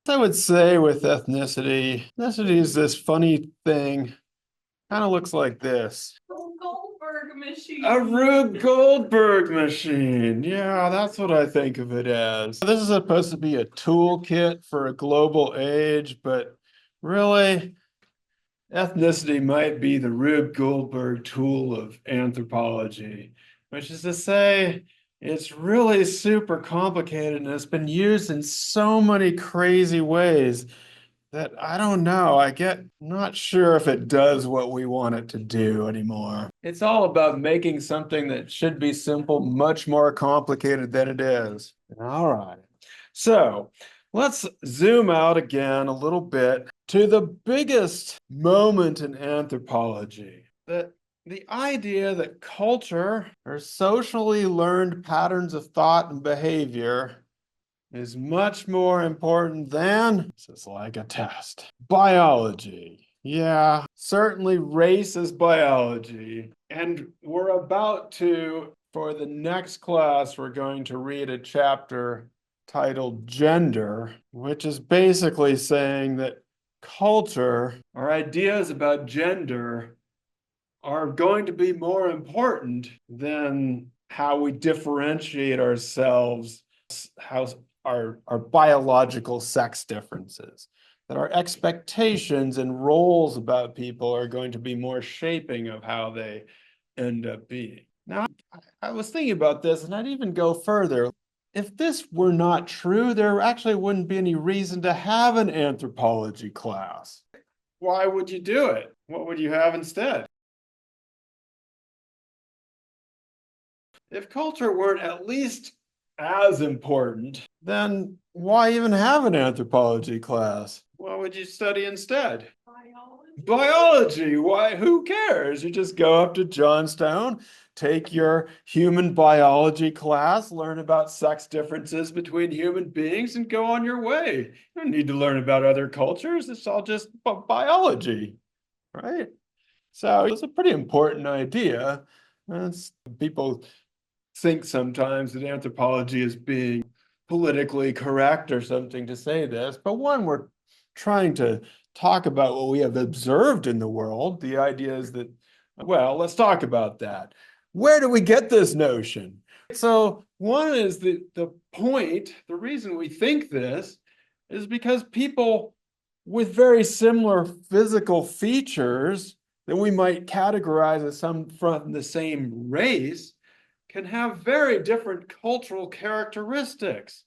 I would say with ethnicity is this funny thing. Kind of looks like this. Goldberg A machine. Rube Goldberg machine. Yeah, that's what I think of it as. This is supposed to be a toolkit for a global age, but really, ethnicity might be the Rube Goldberg tool of anthropology, which is to say, it's really super complicated and it's been used in so many crazy ways that I don't know. I get not sure if it does what we want it to do anymore. It's all about making something that should be simple much more complicated than it is. All right. So let's zoom out again a little bit to the biggest moment in anthropology, that the idea that culture or socially learned patterns of thought and behavior is much more important than, this is like a test, biology. Yeah, certainly race is biology. And we're about to, for the next class, we're going to read a chapter titled Gender, which is basically saying that culture, our ideas about gender, are going to be more important than how we differentiate ourselves, how our biological sex differences, that our expectations and roles about people are going to be more shaping of how they end up being. Now, I was thinking about this, and I'd even go further. If this were not true, there actually wouldn't be any reason to have an anthropology class. Why would you do it? What would you have instead? If culture weren't at least as important, then why even have an anthropology class? What would you study instead? Biology. Biology. Why? Who cares? You just go up to Johnstone, take your human biology class, learn about sex differences between human beings, and go on your way. You don't need to learn about other cultures. It's all just biology, right? So it's a pretty important idea. People think sometimes that anthropology is being politically correct or something to say this, but one, we're trying to talk about what we have observed in the world. The idea is that, well, let's talk about that. Where do we get this notion? So one is the point, the reason we think this is because people with very similar physical features that we might categorize as some from the same race can have very different cultural characteristics.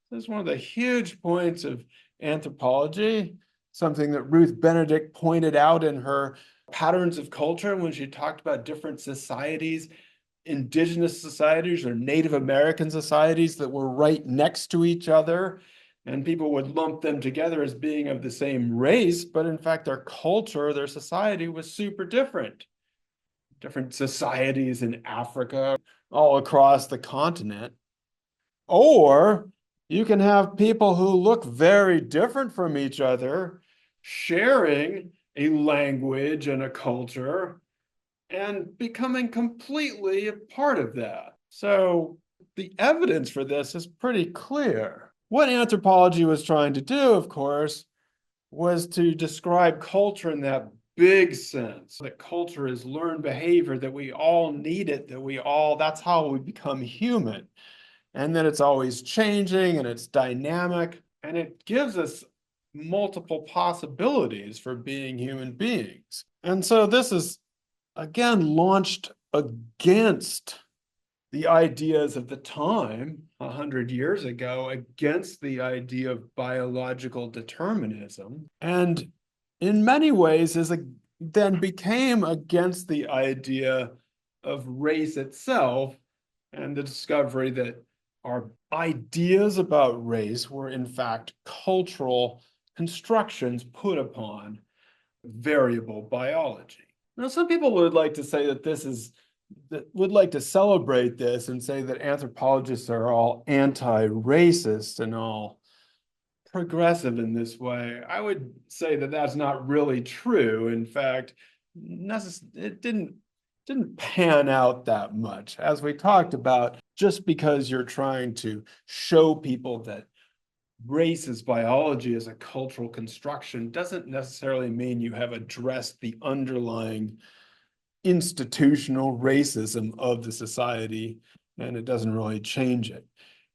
This is one of the huge points of anthropology, something that Ruth Benedict pointed out in her Patterns of Culture when she talked about different societies, indigenous societies or Native American societies that were right next to each other. And people would lump them together as being of the same race, but in fact, their culture, their society was super different. Different societies in Africa, all across the continent. Or you can have people who look very different from each other, sharing a language and a culture and becoming completely a part of that. So the evidence for this is pretty clear. What anthropology was trying to do, of course, was to describe culture in that big sense, that culture is learned behavior, that we all need it, that's how we become human, and that it's always changing and it's dynamic, and it gives us multiple possibilities for being human beings. And so this is, again, launched against the ideas of the time 100 years ago, against the idea of biological determinism, and in many ways then became against the idea of race itself and the discovery that our ideas about race were in fact cultural constructions put upon variable biology. Now, some people would like to say that would like to celebrate this and say that anthropologists are all anti-racist and all progressive in this way. I would say that that's not really true. In fact, it didn't pan out that much. As we talked about, just because you're trying to show people that race as biology as a cultural construction doesn't necessarily mean you have addressed the underlying institutional racism of the society, and it doesn't really change it.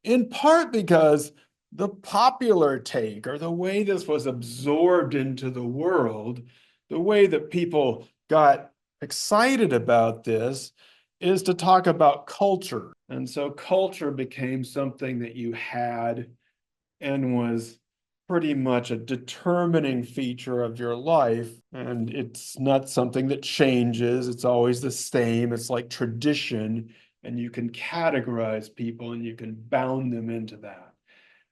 In part because the popular take, or the way this was absorbed into the world, the way that people got excited about this is to talk about culture. And so culture became something that you had and was pretty much a determining feature of your life. And it's not something that changes, it's always the same. It's like tradition, and you can categorize people and you can bound them into that.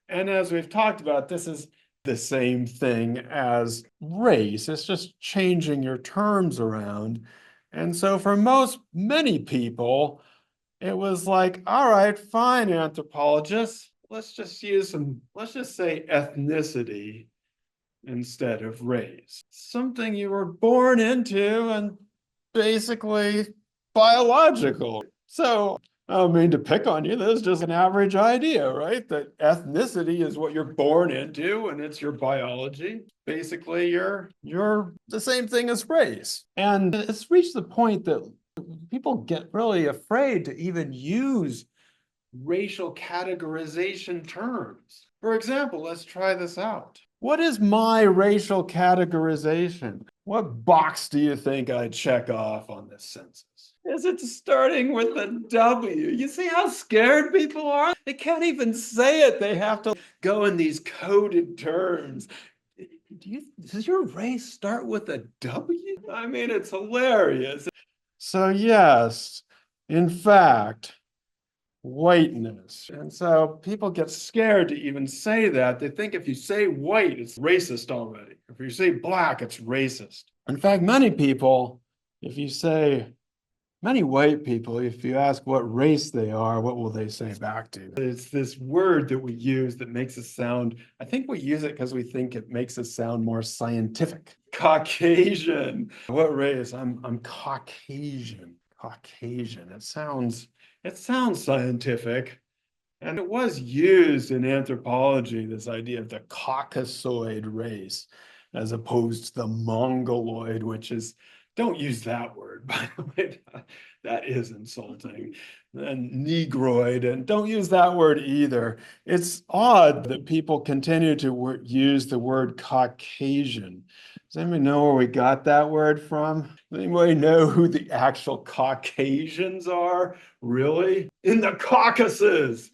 And as we've talked about, this is the same thing as race. It's just changing your terms around. And so for many people, it was like, all right, fine, anthropologists, let's just say ethnicity instead of race. Something you were born into and basically biological. So I don't mean to pick on you. This is just an average idea, right? That ethnicity is what you're born into and it's your biology. Basically, you're the same thing as race. And it's reached the point that people get really afraid to even use racial categorization terms. For example, let's try this out. What is my racial categorization? What box do you think I check off on this census? Is it starting with a W? You see how scared people are? They can't even say it. They have to go in these coded terms. Does your race start with a W? I mean, it's hilarious. So yes, in fact, whiteness. And so people get scared to even say that. They think if you say white, it's racist already. If you say black, it's racist. In fact, many white people, if you ask what race they are, what will they say back to you? It's this word that we use that makes us sound, I think we use it because we think it makes us sound more scientific. Caucasian. What race? I'm Caucasian. Caucasian. It sounds scientific. And it was used in anthropology, this idea of the Caucasoid race, as opposed to the Mongoloid, which is, don't use that word, by the way, that is insulting. And Negroid, and don't use that word either. It's odd that people continue to use the word Caucasian. Does anybody know where we got that word from? Does anybody know who the actual Caucasians are? Really? In the Caucasus,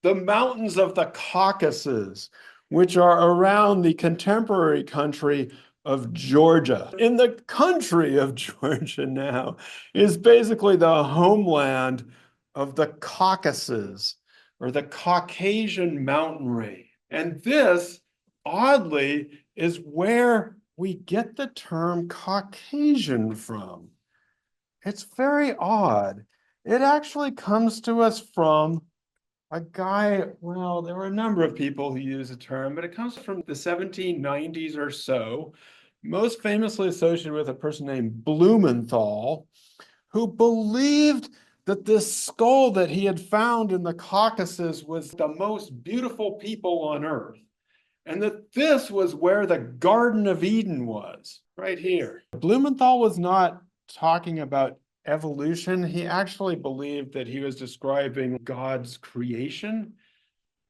the mountains of the Caucasus, which are around the contemporary country of Georgia. In the country of Georgia now is basically the homeland of the Caucasus, or the Caucasian mountain range. And this, oddly, is where we get the term Caucasian from. It's very odd. It actually comes to us from a guy, well, there were a number of people who use the term, but it comes from the 1790s or so, most famously associated with a person named Blumenthal, who believed that this skull that he had found in the Caucasus was the most beautiful people on earth, and that this was where the Garden of Eden was, right here. Blumenthal was not talking about evolution. He actually believed that he was describing God's creation.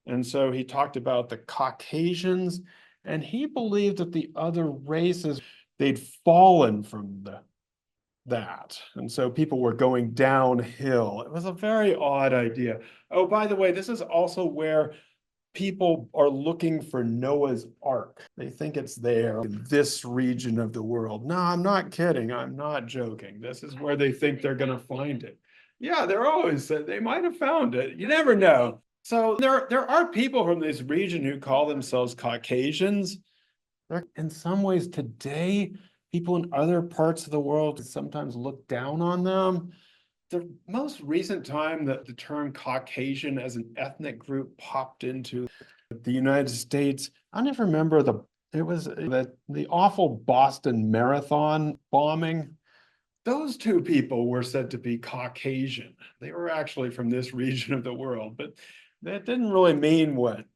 And so he talked about the Caucasians, and he believed that the other races, they'd fallen from that. And so people were going downhill. It was a very odd idea. Oh, by the way, this is also where people are looking for Noah's Ark. They think it's there in this region of the world. No, I'm not kidding. I'm not joking. This is where they think they're going to find it. Yeah, they're always, they might have found it. You never know. So there are people from this region who call themselves Caucasians. In some ways today, people in other parts of the world sometimes look down on them. The most recent time that the term Caucasian as an ethnic group popped into the United States, I never remember it was the awful Boston Marathon bombing. Those two people were said to be Caucasian. They were actually from this region of the world, but that didn't really mean what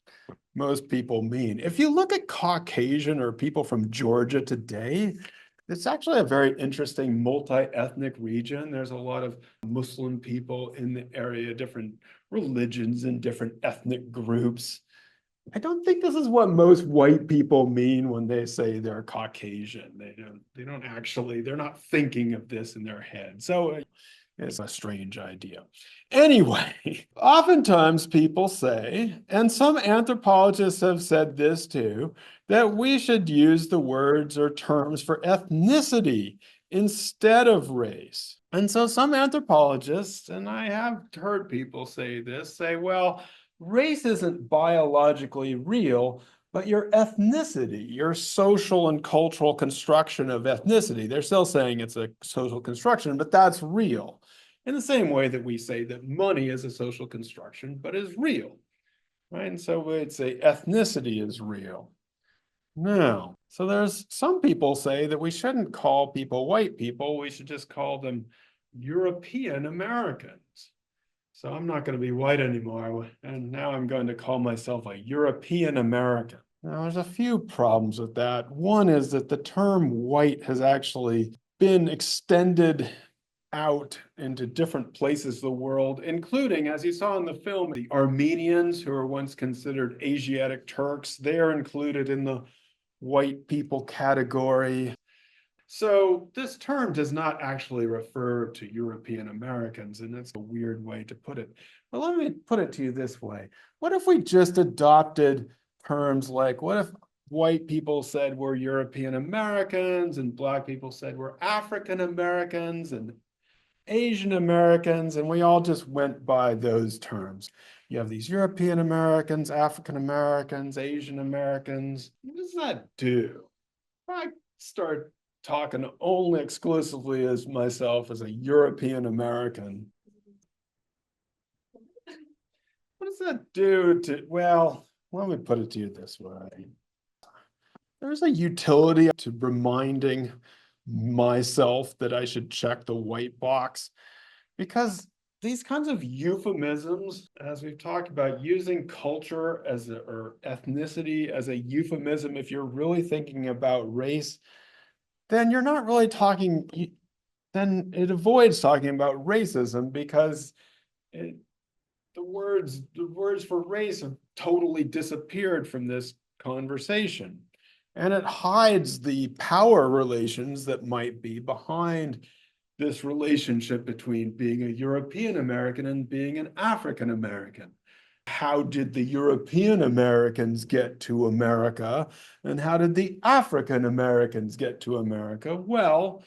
most people mean. If you look at Caucasian or people from Georgia today, it's actually a very interesting multi-ethnic region. There's a lot of Muslim people in the area, different religions and different ethnic groups. I don't think this is what most white people mean when they say they're Caucasian. They're not thinking of this in their head. So it's a strange idea. Anyway, oftentimes people say, and some anthropologists have said this too, that we should use the words or terms for ethnicity instead of race. And so some anthropologists, and I have heard people say this, say, well, race isn't biologically real, but your ethnicity, your social and cultural construction of ethnicity, they're still saying it's a social construction, but that's real. In the same way that we say that money is a social construction, but is real, right? And so we'd say ethnicity is real. No. So there's some people say that we shouldn't call people white people, we should just call them European Americans. So I'm not going to be white anymore, and now I'm going to call myself a European American. Now, there's a few problems with that. One is that the term white has actually been extended out into different places of the world, including, as you saw in the film, the Armenians, who were once considered Asiatic Turks. They are included in the white people category. So this term does not actually refer to European Americans, and that's a weird way to put it. But let me put it to you this way. What if we just adopted terms like, what if white people said we're European Americans and Black people said we're African Americans and Asian Americans, and we all just went by those terms. You have these European Americans, African Americans, Asian Americans. What does that do? I start talking only exclusively as myself as a European American. What does that do to, well, let me put it to you this way. There's a utility to reminding myself that I should check the white box, because these kinds of euphemisms, as we've talked about, using culture as or ethnicity as a euphemism, if you're really thinking about race, then you're not really talking, then it avoids talking about racism, because the words for race have totally disappeared from this conversation. And it hides the power relations that might be behind this relationship between being a European American and being an African American. How did the European Americans get to America? And how did the African Americans get to America? Well,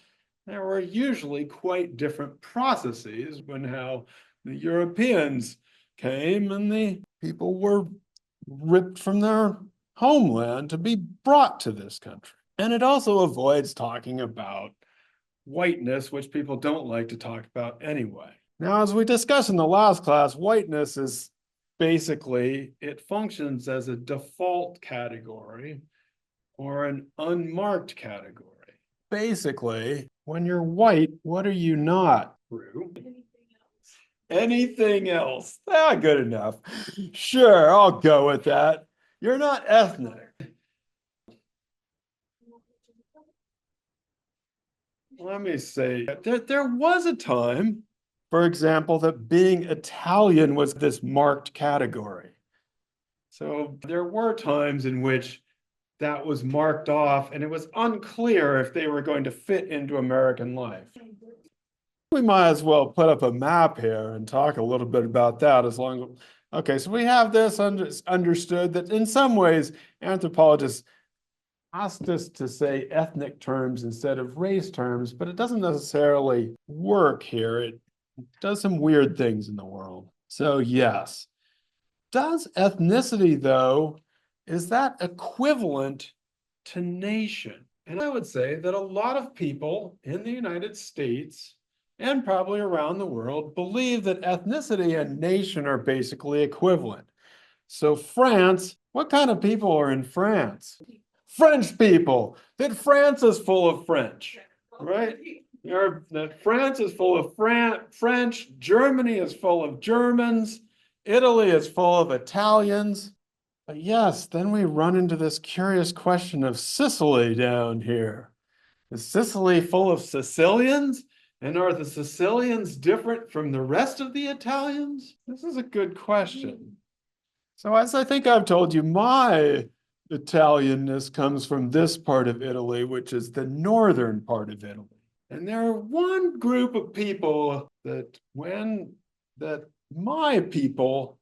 there were usually quite different processes when how the Europeans came and the people were ripped from their homeland to be brought to this country. And it also avoids talking about whiteness, which people don't like to talk about anyway. Now, as we discussed in the last class, whiteness is basically, it functions as a default category or an unmarked category. Basically, when you're white, what are you not? True. Anything else? Ah, good enough. Sure, I'll go with that. You're not ethnic. Let me say, there was a time, for example, that being Italian was this marked category. So there were times in which that was marked off, and it was unclear if they were going to fit into American life. We might as well put up a map here and talk a little bit about that as long as, okay, so we have this understood that in some ways, anthropologists asked us to say ethnic terms instead of race terms, but it doesn't necessarily work here. It does some weird things in the world. So yes. Does ethnicity, though, is that equivalent to nation? And I would say that a lot of people in the United States and probably around the world believe that ethnicity and nation are basically equivalent. So France, what kind of people are in France? French people. That France is full of French, right? That France is full of French. Germany is full of Germans. Italy is full of Italians. But yes, then we run into this curious question of Sicily down here. Is Sicily full of Sicilians? And are the Sicilians different from the rest of the Italians? This is a good question. So as I think I've told you, my Italianness comes from this part of Italy, which is the northern part of Italy. And there are one group of people that my people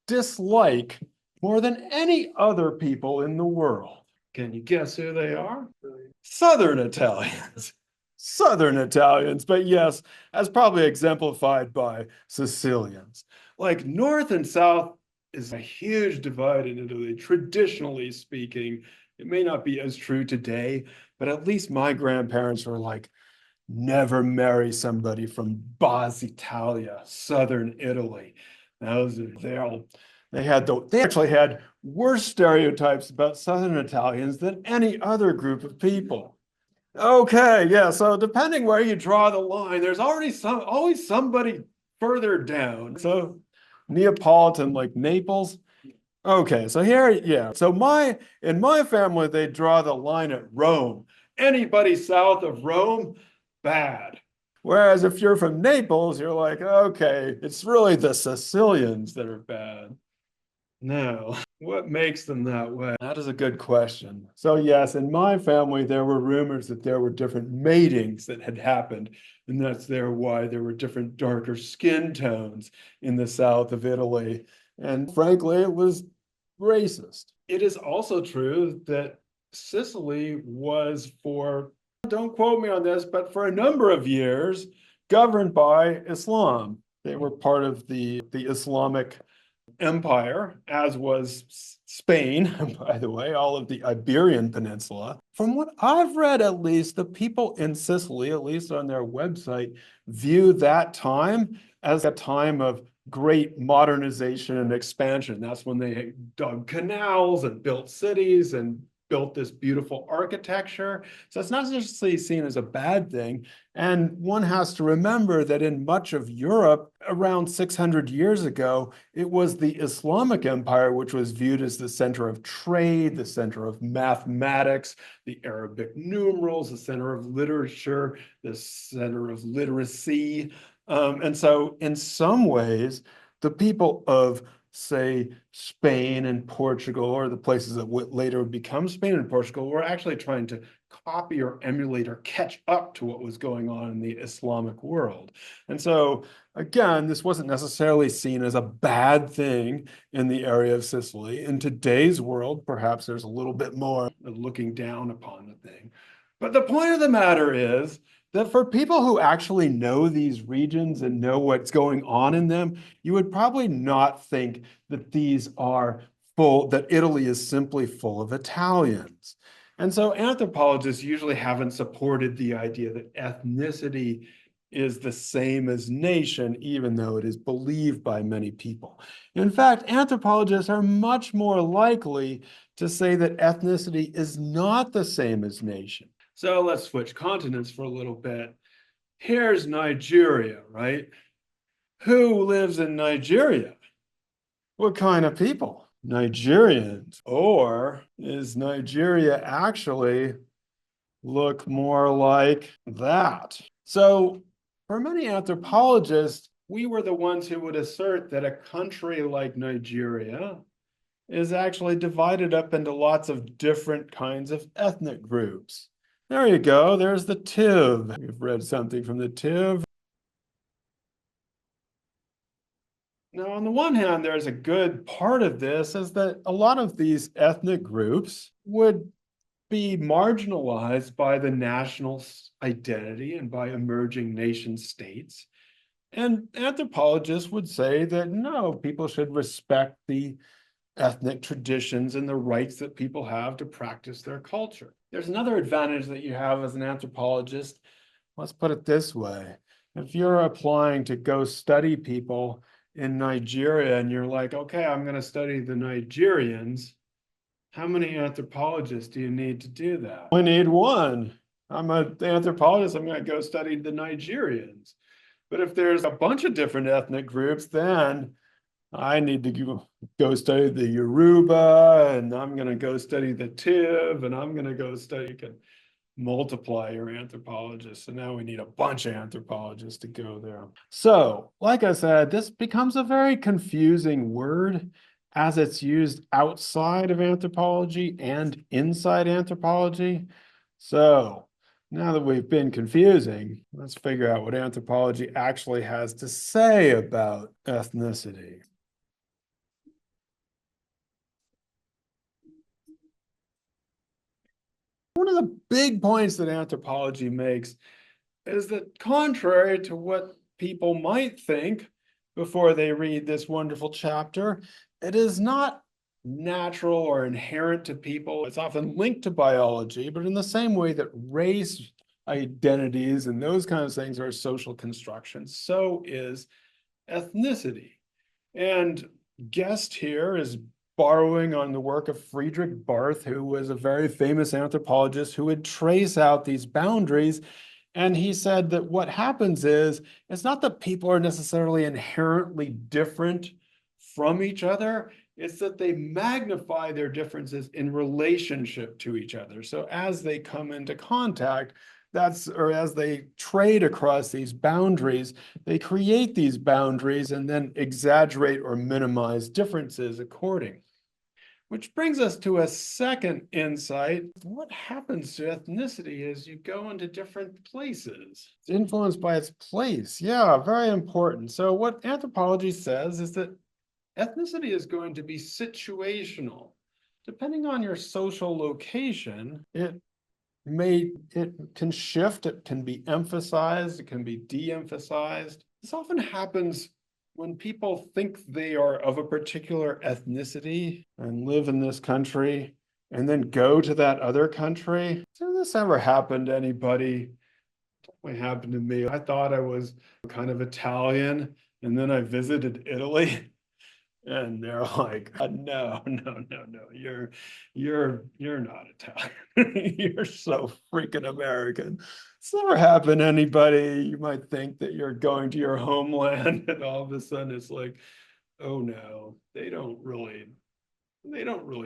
dislike more than any other people in the world. Can you guess who they are? Southern Italians. Southern Italians, but yes, as probably exemplified by Sicilians. Like North and South is a huge divide in Italy, traditionally speaking. It may not be as true today, but at least my grandparents were like, never marry somebody from Bas Italia, Southern Italy. Those are they actually had worse stereotypes about Southern Italians than any other group of people. Okay, yeah, so depending where you draw the line, there's always somebody further down. So Neapolitan, like Naples. Okay, so here, yeah. So in my family, they draw the line at Rome. Anybody south of Rome, bad. Whereas if you're from Naples, you're like, okay, it's really the Sicilians that are bad. No, what makes them that way? That is a good question. So yes, in my family, there were rumors that there were different matings that had happened, and that's why there were different darker skin tones in the south of Italy. And frankly, it was racist. It is also true that Sicily was don't quote me on this, but for a number of years, governed by Islam. They were part of the Islamic empire, as was Spain, by the way, all of the Iberian Peninsula. From what I've read, at least, the people in Sicily, at least on their website, view that time as a time of great modernization and expansion. That's when they dug canals and built cities and built this beautiful architecture. So it's not necessarily seen as a bad thing. And one has to remember that in much of Europe, around 600 years ago, it was the Islamic Empire, which was viewed as the center of trade, the center of mathematics, the Arabic numerals, the center of literature, the center of literacy. And so in some ways, the people of, say, Spain and Portugal, or the places that would later become Spain and Portugal, were actually trying to copy or emulate or catch up to what was going on in the Islamic world. And so, again, this wasn't necessarily seen as a bad thing in the area of Sicily. In today's world, perhaps there's a little bit more looking down upon the thing. But the point of the matter is that for people who actually know these regions and know what's going on in them, you would probably not think that that Italy is simply full of Italians. And so anthropologists usually haven't supported the idea that ethnicity is the same as nation, even though it is believed by many people. In fact, anthropologists are much more likely to say that ethnicity is not the same as nation. So let's switch continents for a little bit. Here's Nigeria, right? Who lives in Nigeria? What kind of people? Nigerians. Or is Nigeria actually look more like that? So for many anthropologists, we were the ones who would assert that a country like Nigeria is actually divided up into lots of different kinds of ethnic groups. There you go. There's the TIV. You've read something from the TIV. Now, on the one hand, there's a good part of this is that a lot of these ethnic groups would be marginalized by the national identity and by emerging nation states. And anthropologists would say that no, people should respect the ethnic traditions and the rights that people have to practice their culture. There's another advantage that you have as an anthropologist. Let's put it this way. If you're applying to go study people in Nigeria and you're like, okay, I'm going to study the Nigerians, how many anthropologists do you need to do that? I need one. I'm an anthropologist. I'm going to go study the Nigerians. But if there's a bunch of different ethnic groups, then I need to go study the Yoruba, and I'm going to go study the Tiv, and I'm going to go study. You can multiply your anthropologists. And now we need a bunch of anthropologists to go there. So, like I said, this becomes a very confusing word as it's used outside of anthropology and inside anthropology. So, now that we've been confusing, let's figure out what anthropology actually has to say about ethnicity. One of the big points that anthropology makes is that contrary to what people might think before they read this wonderful chapter, it is not natural or inherent to people. It's often linked to biology, but in the same way that race, identities, and those kinds of things are social constructions, so is ethnicity. And guest here is borrowing on the work of Fredrik Barth, who was a very famous anthropologist who would trace out these boundaries. And he said that what happens is, it's not that people are necessarily inherently different from each other, it's that they magnify their differences in relationship to each other. So as they come into contact, or as they trade across these boundaries, they create these boundaries and then exaggerate or minimize differences accordingly. Which brings us to a second insight. What happens to ethnicity as you go into different places? It's influenced by its place. Yeah, very important. So what anthropology says is that ethnicity is going to be situational. Depending on your social location, it can shift, it can be emphasized, it can be de-emphasized. This often happens when people think they are of a particular ethnicity and live in this country and then go to that other country. Has this ever happened to anybody? It happened to me. I thought I was kind of Italian, and then I visited Italy. And they're like, no, no, no, no, you're not Italian. You're so freaking American. It's never happened to anybody. You might think that you're going to your homeland, and all of a sudden it's like, oh no, they don't really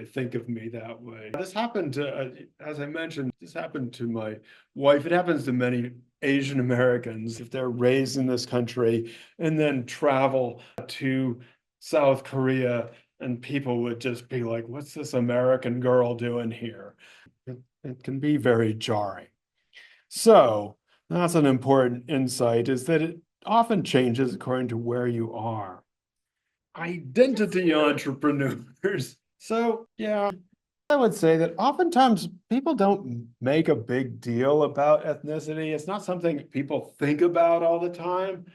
think of me that way. This happened to, as I mentioned, this happened to my wife. It happens to many Asian Americans if they're raised in this country and then travel to South Korea, and people would just be like, what's this American girl doing here? It can be very jarring. So that's an important insight, is that it often changes according to where you are. Identity entrepreneurs. So, yeah, I would say that oftentimes people don't make a big deal about ethnicity. It's not something people think about all the time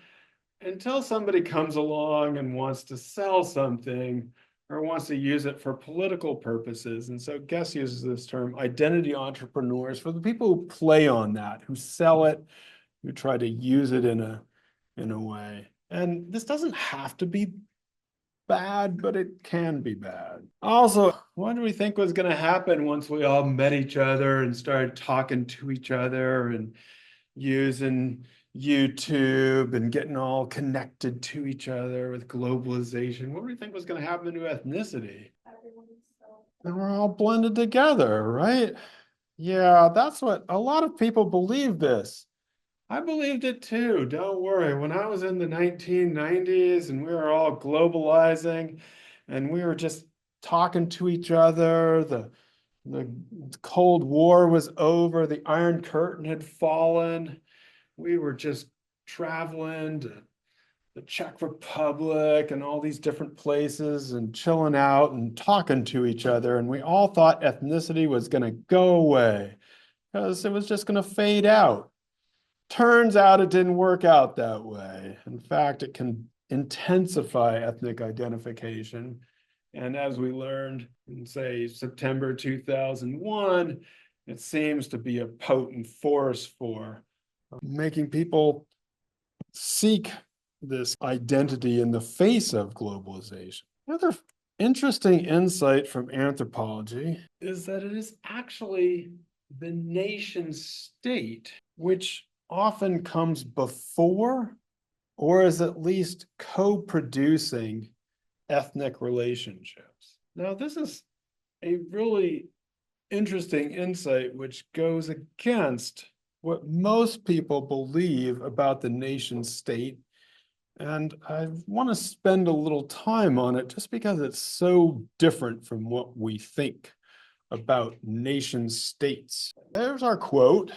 until somebody comes along and wants to sell something or wants to use it for political purposes. And so Guess uses this term identity entrepreneurs for the people who play on that, who sell it, who try to use it in a way. And this doesn't have to be bad, but it can be bad. Also, what do we think was going to happen once we all met each other and started talking to each other and using YouTube and getting all connected to each other with globalization? What do we think was going to happen to ethnicity? And we're all blended together, right? Yeah, that's what a lot of people believe this. I believed it too. Don't worry. When I was in the 1990s and we were all globalizing and we were just talking to each other, the Cold War was over, the Iron Curtain had fallen. We were just traveling to the Czech Republic and all these different places and chilling out and talking to each other. And we all thought ethnicity was going to go away because it was just going to fade out. Turns out it didn't work out that way. In fact, it can intensify ethnic identification. And as we learned in, say, September 2001, it seems to be a potent force for making people seek this identity in the face of globalization. Another interesting insight from anthropology is that it is actually the nation state which often comes before or is at least co-producing ethnic relationships. Now, this is a really interesting insight which goes against what most people believe about the nation state. And I want to spend a little time on it just because it's so different from what we think about nation states. There's our quote.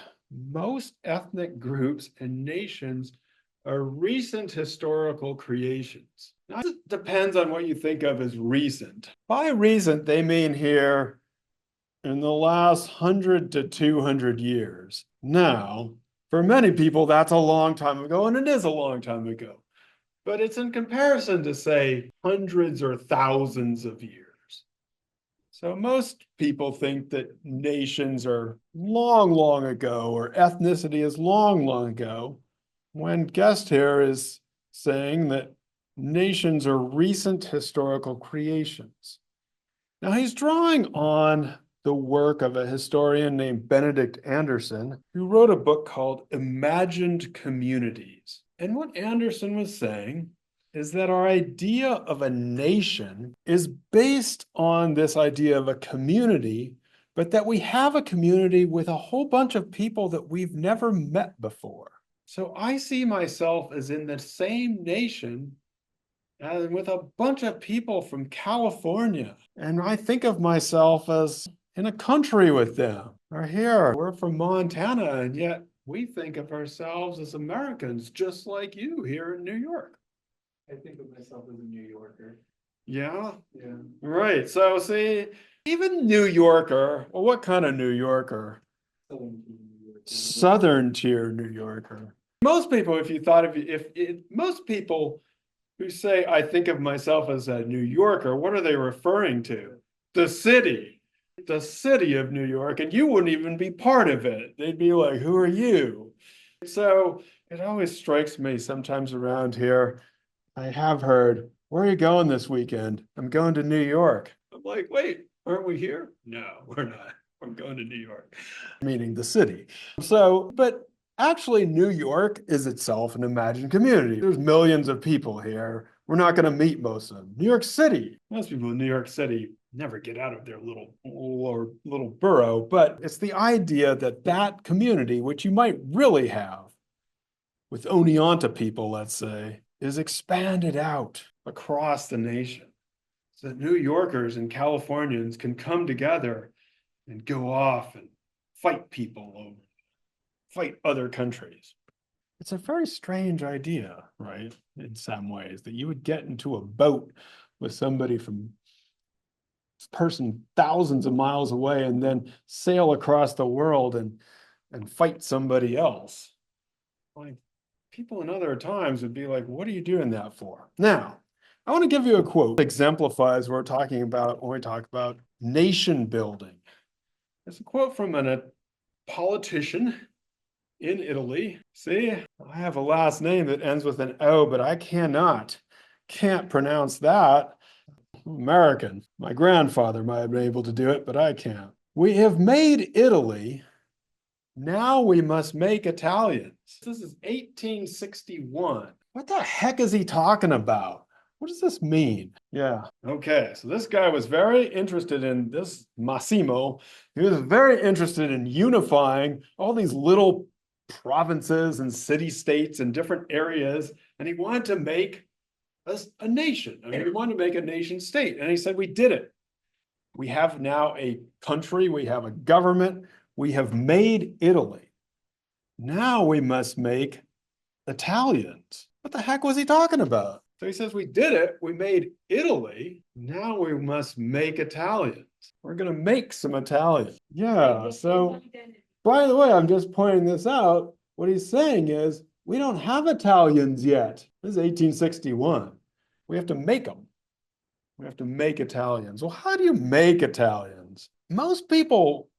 Most ethnic groups and nations are recent historical creations. Now, it depends on what you think of as recent. By recent, they mean here in the last 100 to 200 years. Now, for many people, that's a long time ago, and it is a long time ago. But it's in comparison to, say, hundreds or thousands of years. So most people think that nations are long, long ago, or ethnicity is long, long ago, when guest here is saying that nations are recent historical creations. Now he's drawing on the work of a historian named Benedict Anderson, who wrote a book called Imagined Communities. And what Anderson was saying is that our idea of a nation is based on this idea of a community, but that we have a community with a whole bunch of people that we've never met before. So I see myself as in the same nation as with a bunch of people from California. And I think of myself as in a country with them. Or here, we're from Montana, and yet we think of ourselves as Americans, just like you here in New York. I think of myself as a New Yorker. Yeah, Yeah. right. So see, even New Yorker, well, what kind of New Yorker? Southern New Yorker. Southern tier New Yorker. Most people, if you thought of if most people who say, I think of myself as a New Yorker, what are they referring to? The city of New York, and you wouldn't even be part of it. They'd be like, who are you? So it always strikes me sometimes around here, I have heard, where are you going this weekend? I'm going to New York. I'm like, wait, aren't we here? No, we're not. I'm going to New York, meaning the city. So, but actually, New York is itself an imagined community. There's millions of people here. We're not going to meet most of them. New York City, most people in New York City never get out of their little borough, but it's the idea that that community, which you might really have with Oneonta people, let's say, is expanded out across the nation. So that New Yorkers and Californians can come together and go off and fight people fight other countries. It's a very strange idea, right? In some ways, that you would get into a boat with somebody from person thousands of miles away and then sail across the world and fight somebody else. Like, people in other times would be like, what are you doing that for? Now, I want to give you a quote that exemplifies what we're talking about when we talk about nation building. It's a quote from a politician in Italy. See, I have a last name that ends with an O, but I can't pronounce that. American. My grandfather might have been able to do it, but I can't. We have made Italy. Now we must make Italians. This is 1861. What the heck is he talking about? What does this mean? Yeah. Okay. So this guy was very interested in this Massimo. He was very interested in unifying all these little provinces and city states and different areas. And he wanted to make a nation. I mean, he wanted to make a nation state. And he said, we did it. We have now a country. We have a government. We have made Italy. Now we must make Italians. What the heck was he talking about? So he says, we did it. We made Italy. Now we must make Italians. We're going to make some Italians. Yeah. So, by the way, I'm just pointing this out. What he's saying is, we don't have Italians yet. This is 1861. We have to make them. We have to make Italians. Well, how do you make Italians? Most people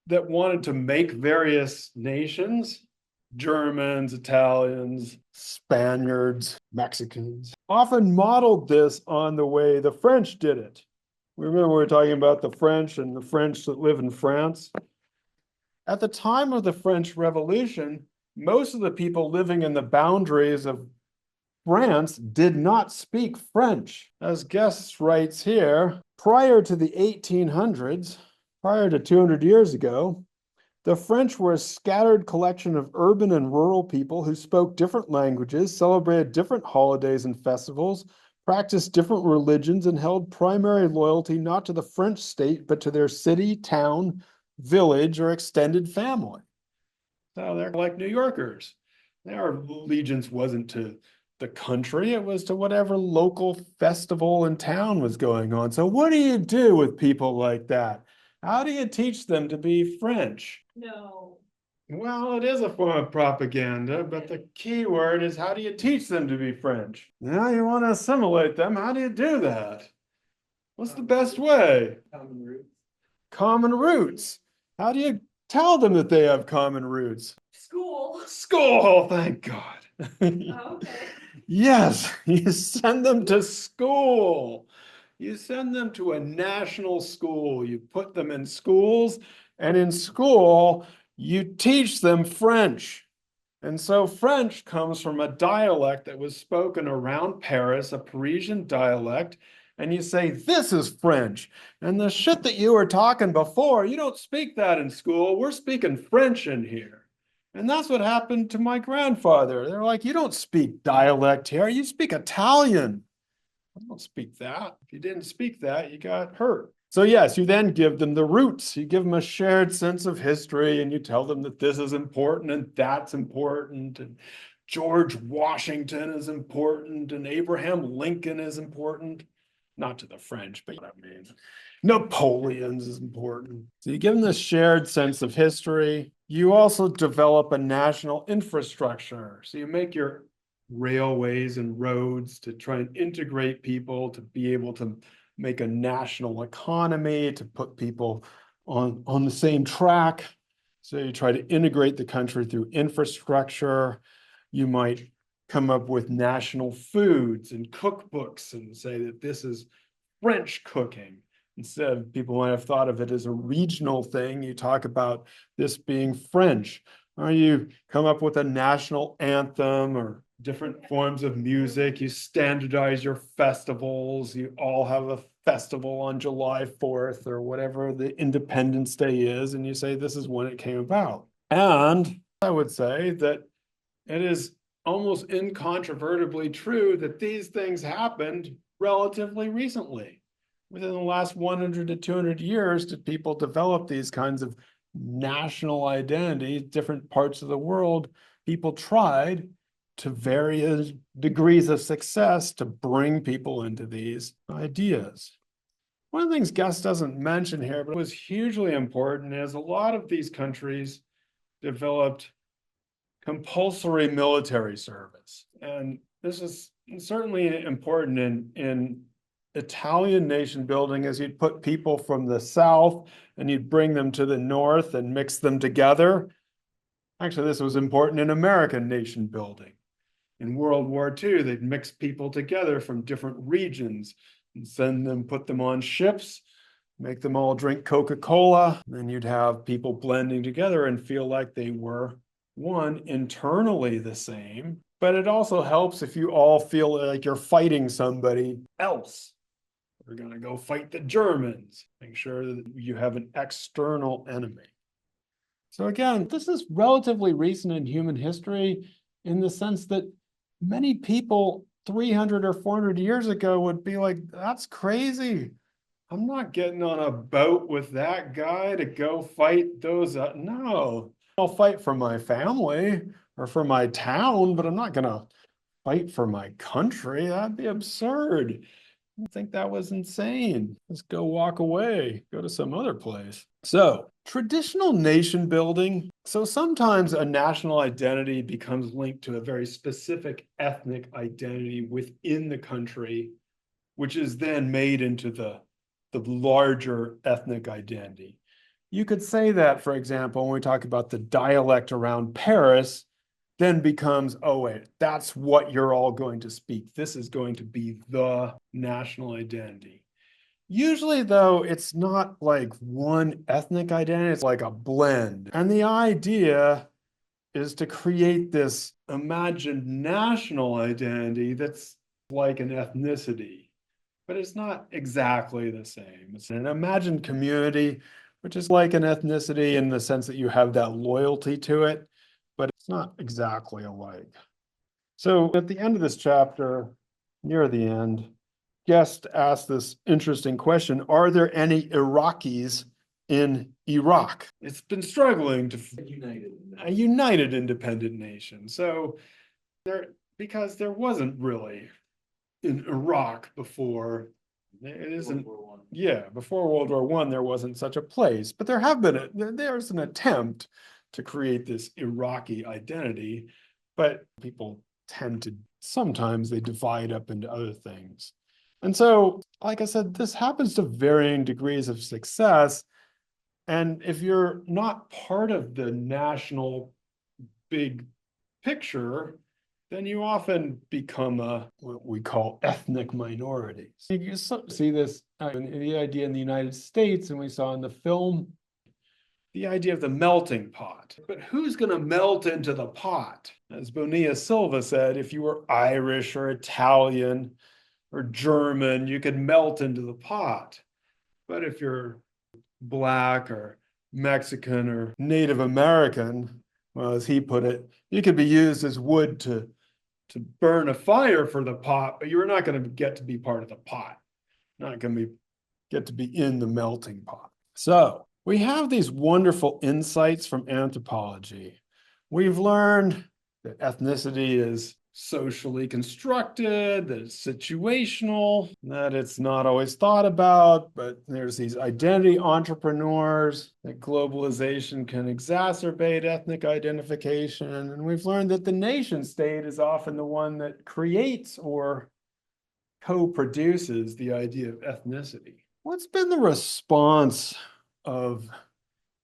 that wanted to make various nations, Germans, Italians, Spaniards, Mexicans, often modeled this on the way the French did it. Remember we were talking about the French and the French that live in France? At the time of the French Revolution, most of the people living in the boundaries of France did not speak French. As Guest writes here, prior to the 1800s, prior to 200 years ago, the French were a scattered collection of urban and rural people who spoke different languages, celebrated different holidays and festivals, practiced different religions, and held primary loyalty not to the French state, but to their city, town, village, or extended family. So they're like New Yorkers. Their allegiance wasn't to the country, it was to whatever local festival in town was going on. So what do you do with people like that? How do you teach them to be French? No. Well, it is a form of propaganda, but the key word is how do you teach them to be French? Now you want to assimilate them. How do you do that? What's the best way? Common roots. Common roots. How do you tell them that they have common roots? School. School, thank God. Oh, okay. Yes, you send them to school. You send them to a national school. You put them in schools, and in school, you teach them French. And so French comes from a dialect that was spoken around Paris, a Parisian dialect. And you say, this is French. And the shit that you were talking before, you don't speak that in school. We're speaking French in here. And that's what happened to my grandfather. They're like, you don't speak dialect here. You speak Italian. I don't speak that. If you didn't speak that, you got hurt. So yes, you then give them the roots. You give them a shared sense of history and you tell them that this is important and that's important. And George Washington is important and Abraham Lincoln is important. Not to the French, but you know what I mean. Napoleon's is important. So you give them this shared sense of history. You also develop a national infrastructure. So you make your railways and roads to try and integrate people, to be able to make a national economy, to put people on the same track. So you try to integrate the country through infrastructure. You might come up with national foods and cookbooks and say that this is French cooking. Instead of people might have thought of it as a regional thing, you talk about this being French. Or you come up with a national anthem or different forms of music. You standardize your festivals. You all have a festival on July 4th or whatever the Independence Day is, and you say this is when it came about. And I would say that it is almost incontrovertibly true that these things happened relatively recently. Within the last 100 to 200 years, did people develop these kinds of national identities, different parts of the world? People tried to various degrees of success to bring people into these ideas. One of the things Gus doesn't mention here, but was hugely important, is a lot of these countries developed compulsory military service. And this is certainly important in Italian nation building, as you'd put people from the South and you'd bring them to the North and mix them together. Actually, this was important in American nation building. In World War II, they'd mix people together from different regions and send them, put them on ships, make them all drink Coca-Cola. Then you'd have people blending together and feel like they were, one, internally the same, but it also helps if you all feel like you're fighting somebody else. We're going to go fight the Germans. Make sure that you have an external enemy. So again, this is relatively recent in human history in the sense that many people 300 or 400 years ago would be like, that's crazy. I'm not getting on a boat with that guy to go fight those. No, I'll fight for my family or for my town, but I'm not going to fight for my country. That'd be absurd. I think that was insane. Let's go walk away, go to some other place. So, traditional nation building. So sometimes a national identity becomes linked to a very specific ethnic identity within the country, which is then made into the larger ethnic identity. You could say that, for example, when we talk about the dialect around Paris, then becomes, oh wait, that's what you're all going to speak. This is going to be the national identity. Usually though, it's not like one ethnic identity, it's like a blend. And the idea is to create this imagined national identity that's like an ethnicity, but it's not exactly the same. It's an imagined community, which is like an ethnicity in the sense that you have that loyalty to it, but it's not exactly alike. So at the end of this chapter, near the end, Guest asked this interesting question: are there any Iraqis in Iraq? It's been struggling to United. a united independent nation. So because there wasn't really in Iraq before, it isn't. Yeah, before World War I, there wasn't such a place, but there's an attempt to create this Iraqi identity, but people tend to sometimes they divide up into other things. And so, like I said, this happens to varying degrees of success. And if you're not part of the national big picture, then you often become what we call ethnic minorities. You see this in the idea in the United States, and we saw in the film, the idea of the melting pot. But who's going to melt into the pot? As Bonilla Silva said, if you were Irish or Italian or German, you could melt into the pot. But if you're Black or Mexican or Native American, well, as he put it, you could be used as wood to burn a fire for the pot, but you're not going to get to be part of the pot, not going to get to be in the melting pot. So we have these wonderful insights from anthropology. We've learned that ethnicity is socially constructed, that it's situational, that it's not always thought about, but there's these identity entrepreneurs, that globalization can exacerbate ethnic identification. And we've learned that the nation state is often the one that creates or co-produces the idea of ethnicity. What's been the response of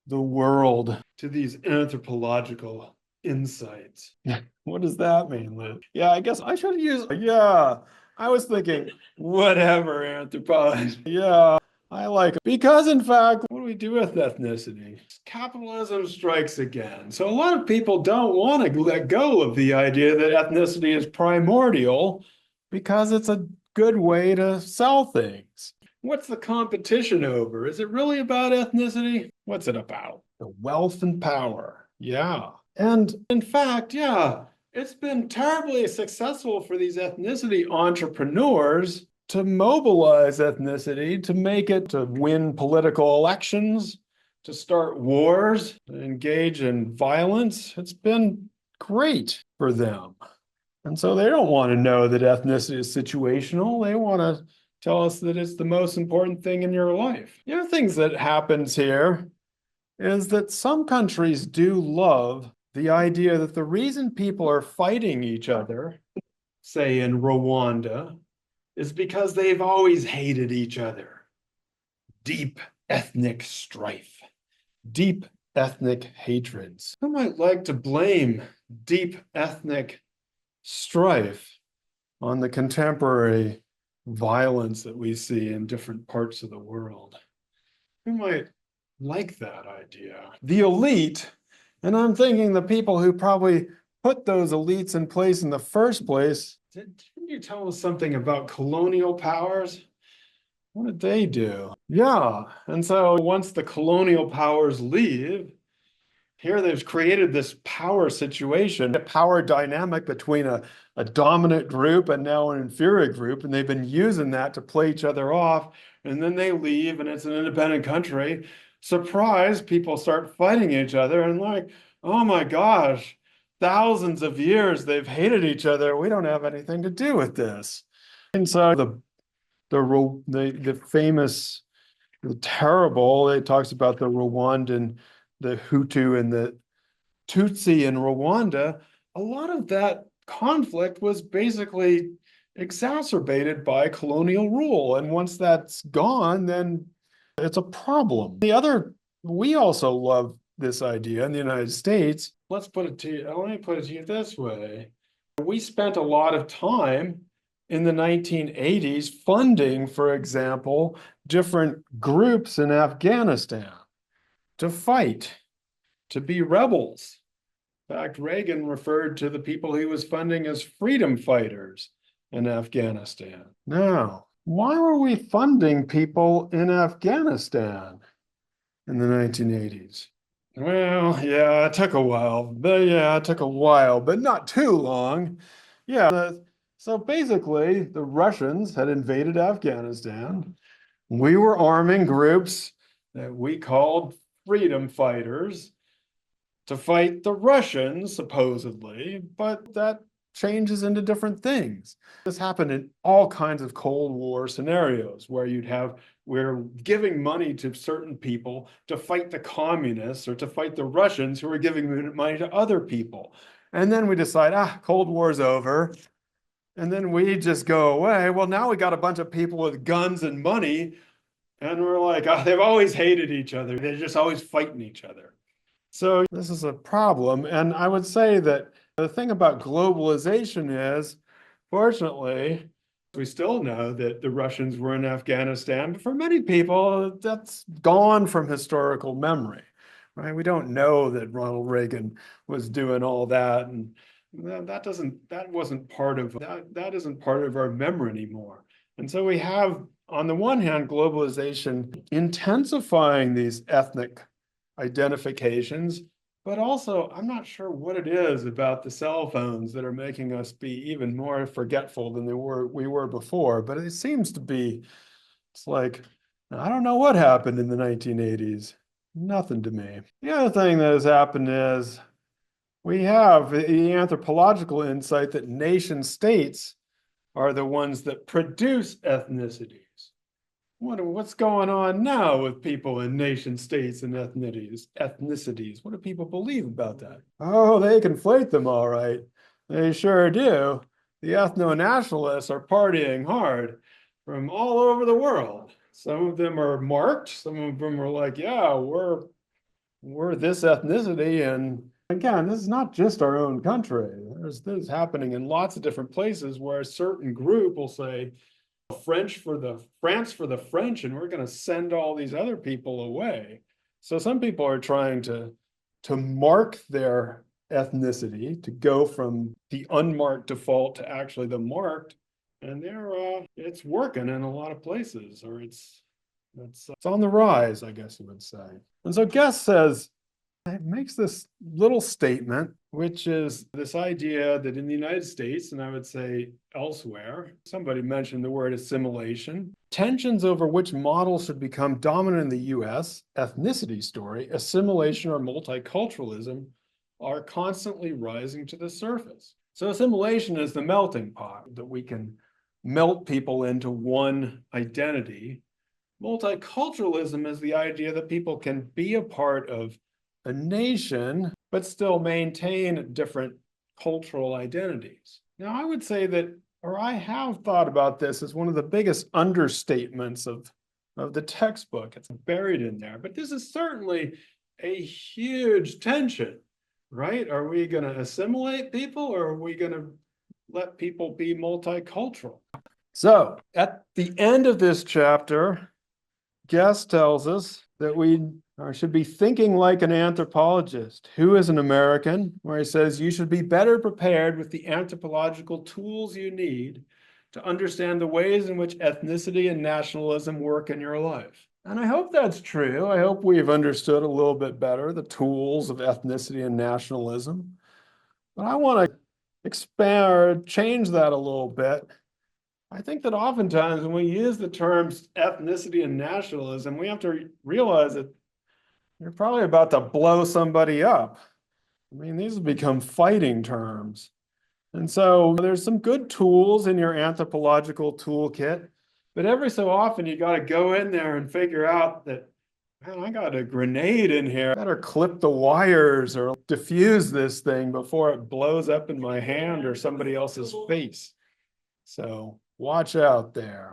the world to these anthropological insights? What does that mean, Liz? Yeah, I guess I should use, yeah, I was thinking, whatever, anthropology. Yeah, I like it. Because in fact, what do we do with ethnicity? Capitalism strikes again. So a lot of people don't want to let go of the idea that ethnicity is primordial because it's a good way to sell things. What's the competition over? Is it really about ethnicity? What's it about? The wealth and power. Yeah. And in fact, yeah, it's been terribly successful for these ethnicity entrepreneurs to mobilize ethnicity, to make it to win political elections, to start wars, to engage in violence. It's been great for them. And so they don't want to know that ethnicity is situational. They want to tell us that it's the most important thing in your life. The other things that happens here is that some countries do love the idea that the reason people are fighting each other, say in Rwanda, is because they've always hated each other. Deep ethnic strife, deep ethnic hatreds. Who might like to blame deep ethnic strife on the contemporary violence that we see in different parts of the world? Who might like that idea? The elite, and I'm thinking the people who probably put those elites in place in the first place. Didn't you tell us something about colonial powers? What did they do? Yeah, and so once the colonial powers leave, here they've created this power situation, a power dynamic between a dominant group and now an inferior group, and they've been using that to play each other off, and then they leave and it's an independent country. Surprise, people start fighting each other and like, oh my gosh, thousands of years they've hated each other. We don't have anything to do with this. And so the famous, the terrible, it talks about the Rwandan, the Hutu and the Tutsi in Rwanda. A lot of that conflict was basically exacerbated by colonial rule. And once that's gone, then it's a problem. We also love this idea in the United States. Let me put it to you this way. We spent a lot of time in the 1980s funding, for example, different groups in Afghanistan to fight, to be rebels. In fact, Reagan referred to the people he was funding as freedom fighters in Afghanistan. Now, why were we funding people in Afghanistan in the 1980s? Well, yeah, it took a while. But not too long. Yeah, so basically, the Russians had invaded Afghanistan. We were arming groups that we called freedom fighters to fight the Russians, supposedly, but that changes into different things. This happened in all kinds of Cold War scenarios where we're giving money to certain people to fight the communists or to fight the Russians who are giving money to other people. And then we decide, Cold War's over. And then we just go away. Well, now we got a bunch of people with guns and money, and we're like, they've always hated each other. They're just always fighting each other. So this is a problem. And I would say that the thing about globalization is, fortunately, we still know that the Russians were in Afghanistan, but for many people, that's gone from historical memory, right? We don't know that Ronald Reagan was doing all that, and that isn't part of our memory anymore. And so we have, on the one hand, globalization intensifying these ethnic identifications, but also I'm not sure what it is about the cell phones that are making us be even more forgetful than we were before. But it seems to be, it's like, I don't know what happened in the 1980s. Nothing to me. The other thing that has happened is we have the anthropological insight that nation states are the ones that produce ethnicities. What's going on now with people in nation states and ethnicities? What do people believe about that? Oh, they conflate them all right. They sure do. The ethno-nationalists are partying hard from all over the world. Some of them are marked. Some of them are like, yeah, we're this ethnicity. And again, this is not just our own country. This is happening in lots of different places where a certain group will say, France for the French, and we're going to send all these other people away. So some people are trying to mark their ethnicity, to go from the unmarked default to actually the marked, and it's working in a lot of places, or it's on the rise, I guess you would say. And so Guest says, it makes this little statement, which is this idea that in the United States, and I would say elsewhere, somebody mentioned the word assimilation, tensions over which model should become dominant in the US, ethnicity story, assimilation or multiculturalism, are constantly rising to the surface. So assimilation is the melting pot, that we can melt people into one identity. Multiculturalism is the idea that people can be a part of a nation, but still maintain different cultural identities. Now, I would say that, or I have thought about this as one of the biggest understatements of the textbook. It's buried in there, but this is certainly a huge tension, right? Are we going to assimilate people, or are we going to let people be multicultural? So at the end of this chapter, Guest tells us that we should be thinking like an anthropologist. Who is an American? Where he says you should be better prepared with the anthropological tools you need to understand the ways in which ethnicity and nationalism work in your life. And I hope that's true. I hope we've understood a little bit better the tools of ethnicity and nationalism. But I want to expand or change that a little bit. I think that oftentimes when we use the terms ethnicity and nationalism, we have to realize that you're probably about to blow somebody up. I mean, these have become fighting terms. And so there's some good tools in your anthropological toolkit, but every so often you got to go in there and figure out that, man, I got a grenade in here. I better clip the wires or diffuse this thing before it blows up in my hand or somebody else's face. So watch out there.